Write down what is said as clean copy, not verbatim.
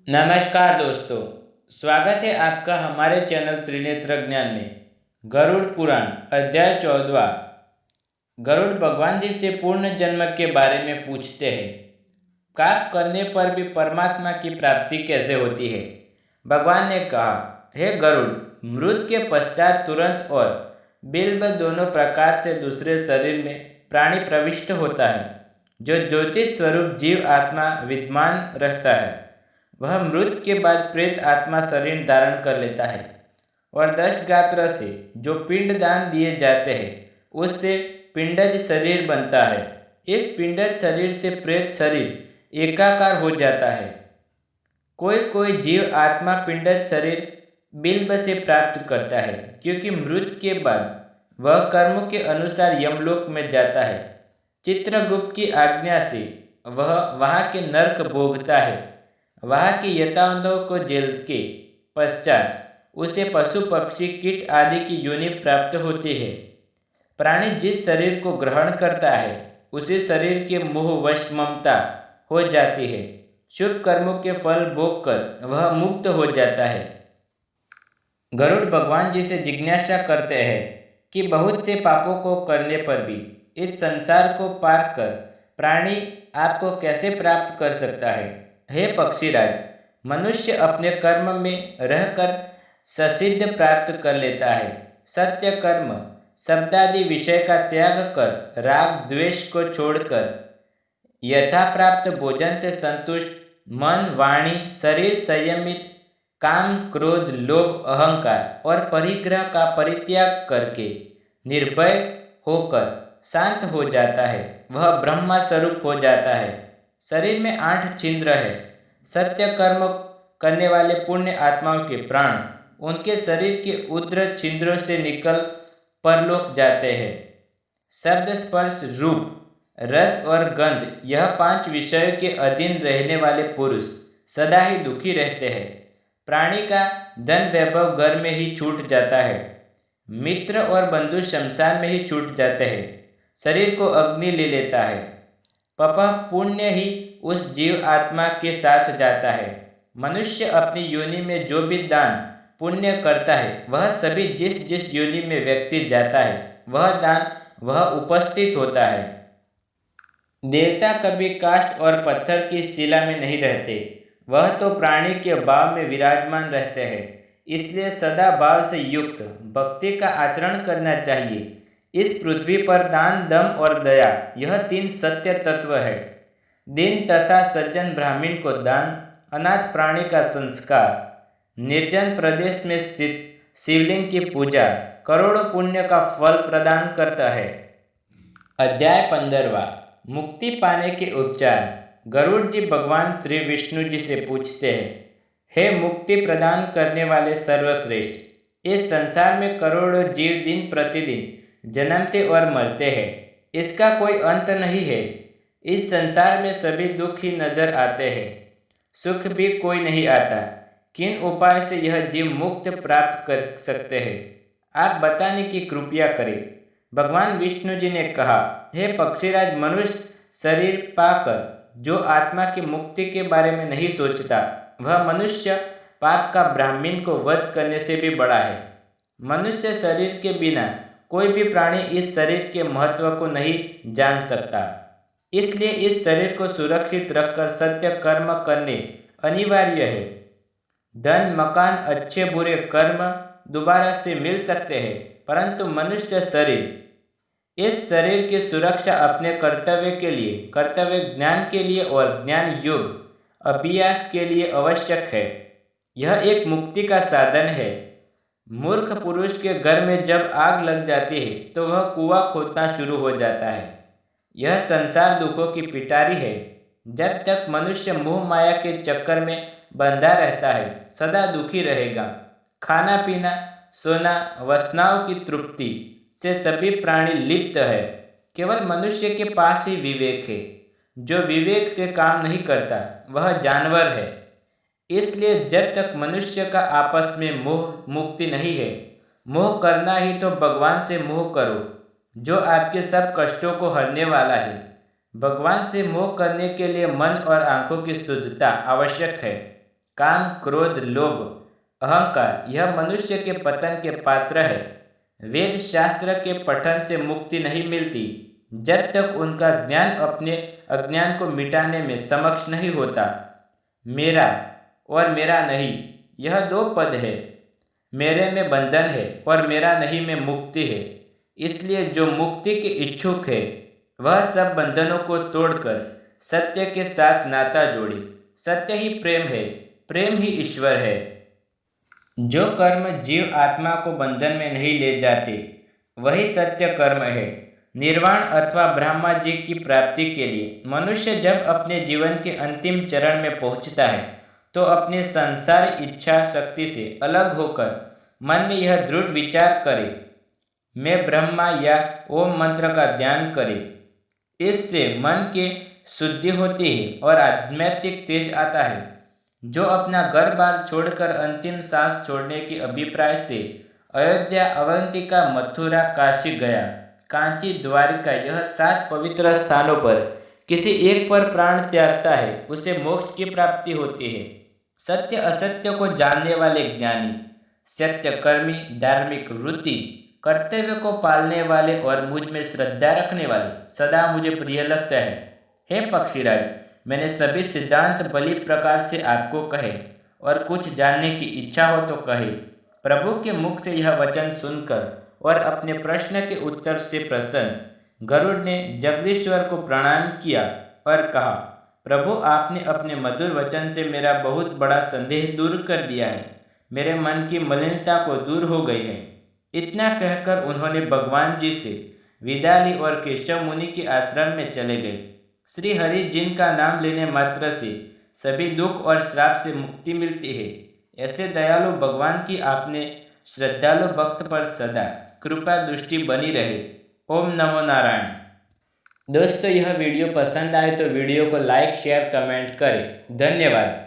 नमस्कार दोस्तों, स्वागत है आपका हमारे चैनल त्रिनेत्र ज्ञान में। गरुड़ पुराण अध्याय 14। गरुड़ भगवान जी से पूर्ण जन्म के बारे में पूछते हैं। पाप करने पर भी परमात्मा की प्राप्ति कैसे होती है? भगवान ने कहा, हे गरुड़, मृत के पश्चात तुरंत और बिल्ब दोनों प्रकार से दूसरे शरीर में प्राणी प्रविष्ट होता है। जो ज्योतिष स्वरूप जीव आत्मा विद्यमान रहता है, वह मृत के बाद प्रेत आत्मा शरीर धारण कर लेता है और 10 गात्र से जो पिंड दान दिए जाते हैं उससे पिंडज शरीर बनता है। इस पिंडज शरीर से प्रेत शरीर एकाकार हो जाता है। कोई कोई जीव आत्मा पिंडज शरीर बिल्ब से प्राप्त करता है, क्योंकि मृत के बाद वह कर्म के अनुसार यमलोक में जाता है। चित्रगुप्त की आज्ञा से वह वहाँ के नरक भोगता है। वहाँ की यताओं को जेल के पश्चात उसे पशु पक्षी कीट आदि की योनि प्राप्त होती है। प्राणी जिस शरीर को ग्रहण करता है उसी शरीर के मोह वश ममता हो जाती है। शुभ कर्मों के फल भोग कर वह मुक्त हो जाता है। गरुड़ भगवान जी से जिज्ञासा करते हैं कि बहुत से पापों को करने पर भी इस संसार को पार कर प्राणी आपको कैसे प्राप्त कर सकता है? हे पक्षीराज, मनुष्य अपने कर्म में रहकर ससिद्ध प्राप्त कर लेता है। सत्य कर्म शब्दादि विषय का त्याग कर राग द्वेष को छोड़कर यथा प्राप्त भोजन से संतुष्ट मन वाणी शरीर संयमित काम क्रोध लोभ अहंकार और परिग्रह का परित्याग करके निर्भय होकर शांत हो जाता है। वह ब्रह्मा स्वरूप हो जाता है। शरीर में 8 छिद्र है। सत्य कर्म करने वाले पुण्य आत्माओं के प्राण उनके शरीर के उद्र छिद्रों से निकल परलोक जाते हैं। शब्द स्पर्श रूप रस और गंध, यह 5 विषयों के अधीन रहने वाले पुरुष सदा ही दुखी रहते हैं। प्राणी का धन वैभव घर में ही छूट जाता है। मित्र और बंधु शमशान में ही छूट जाते हैं। शरीर को अग्नि ले लेता है। पाप पुण्य ही उस जीव आत्मा के साथ जाता है। मनुष्य अपनी योनि में जो भी दान पुण्य करता है, वह सभी जिस जिस योनि में व्यक्ति जाता है वह दान वह उपस्थित होता है। देवता कभी काष्ठ और पत्थर की शिला में नहीं रहते, वह तो प्राणी के भाव में विराजमान रहते हैं। इसलिए सदा भाव से युक्त भक्ति का आचरण करना चाहिए। इस पृथ्वी पर दान दम और दया, यह 3 सत्य तत्व है। दीन तथा सज्जन ब्राह्मण को दान, अनाथ प्राणी का संस्कार, निर्जन प्रदेश में स्थित शिवलिंग की पूजा करोड़ों पुण्य का फल प्रदान करता है। अध्याय 15। मुक्ति पाने के उपचार। गरुड़ जी भगवान श्री विष्णु जी से पूछते हैं, हे मुक्ति प्रदान करने वाले सर्वश्रेष्ठ, इस संसार में करोड़ों जीव दिन प्रतिदिन जन्मते और मरते हैं। इसका कोई अंत नहीं है। इस संसार में सभी दुख ही नजर आते हैं, सुख भी कोई नहीं आता। किन उपाय से यह जीव मुक्त प्राप्त कर सकते हैं, आप बताने की कृपया करें। भगवान विष्णु जी ने कहा, हे पक्षीराज, मनुष्य शरीर पाकर जो आत्मा की मुक्ति के बारे में नहीं सोचता, वह मनुष्य पाप का ब्राह्मण को वध करने से भी बड़ा है। मनुष्य शरीर के बिना कोई भी प्राणी इस शरीर के महत्व को नहीं जान सकता। इसलिए इस शरीर को सुरक्षित रखकर सत्य कर्म करने अनिवार्य है। धन मकान अच्छे बुरे कर्म दोबारा से मिल सकते हैं, परंतु मनुष्य शरीर, इस शरीर की सुरक्षा अपने कर्तव्य के लिए, कर्तव्य ज्ञान के लिए और ज्ञान योग अभ्यास के लिए आवश्यक है। यह एक मुक्ति का साधन है। मूर्ख पुरुष के घर में जब आग लग जाती है तो वह कुआं खोदना शुरू हो जाता है। यह संसार दुखों की पिटारी है। जब तक मनुष्य मोह माया के चक्कर में बंधा रहता है, सदा दुखी रहेगा। खाना पीना सोना वासनाओं की तृप्ति से सभी प्राणी लिप्त है। केवल मनुष्य के पास ही विवेक है। जो विवेक से काम नहीं करता वह जानवर है। इसलिए जब तक मनुष्य का आपस में मोह मुक्ति नहीं है, मोह करना ही तो भगवान से मोह करो, जो आपके सब कष्टों को हरने वाला है। भगवान से मोह करने के लिए मन और आंखों की शुद्धता आवश्यक है। काम, क्रोध, लोभ, अहंकार यह मनुष्य के पतन के पात्र है। वेद शास्त्र के पठन से मुक्ति नहीं मिलती जब तक उनका ज्ञान अपने अज्ञान को मिटाने में समक्ष नहीं होता। मेरा और मेरा नहीं, यह दो पद है। मेरे में बंधन है और मेरा नहीं में मुक्ति है। इसलिए जो मुक्ति के इच्छुक है वह सब बंधनों को तोड़कर सत्य के साथ नाता जोड़े। सत्य ही प्रेम है, प्रेम ही ईश्वर है। जो कर्म जीव आत्मा को बंधन में नहीं ले जाते वही सत्य कर्म है। निर्वाण अथवा ब्रह्मा जी की प्राप्ति के लिए मनुष्य जब अपने जीवन के अंतिम चरण में पहुंचता है तो अपने संसार इच्छा शक्ति से अलग होकर मन में यह दृढ़ विचार करे, मैं ब्रह्मा या ओम मंत्र का ध्यान करे। इससे मन की शुद्धि होती है और आध्यात्मिक तेज आता है। जो अपना घर बार छोड़कर अंतिम सांस छोड़ने के अभिप्राय से अयोध्या, अवंतिका, मथुरा, काशी गया, कांची, द्वारिका यह 7 पवित्र स्थानों पर किसी एक पर प्राण त्यागता है उसे मोक्ष की प्राप्ति होती है। सत्य असत्य को जानने वाले ज्ञानी, सत्यकर्मी, धार्मिक वृत्ति, कर्तव्य को पालने वाले और मुझ में श्रद्धा रखने वाले सदा मुझे प्रिय लगता है। हे पक्षीराज, मैंने सभी सिद्धांत भली प्रकार से आपको कहे और कुछ जानने की इच्छा हो तो कहे। प्रभु के मुख से यह वचन सुनकर और अपने प्रश्न के उत्तर से प्रसन्न गरुड़ ने जगदीश्वर को प्रणाम किया और कहा, प्रभु आपने अपने मधुर वचन से मेरा बहुत बड़ा संदेह दूर कर दिया है। मेरे मन की मलिनता को दूर हो गई है। इतना कहकर उन्होंने भगवान जी से विदा ली और केशव मुनि के आश्रम में चले गए। श्री हरि जिनका नाम लेने मात्र से सभी दुख और श्राप से मुक्ति मिलती है, ऐसे दयालु भगवान की आपने श्रद्धालु भक्त पर सदा कृपा दृष्टि बनी रहे। ओम नमो नारायण। दोस्तों, यह वीडियो पसंद आए तो वीडियो को लाइक, शेयर, कमेंट करें। धन्यवाद।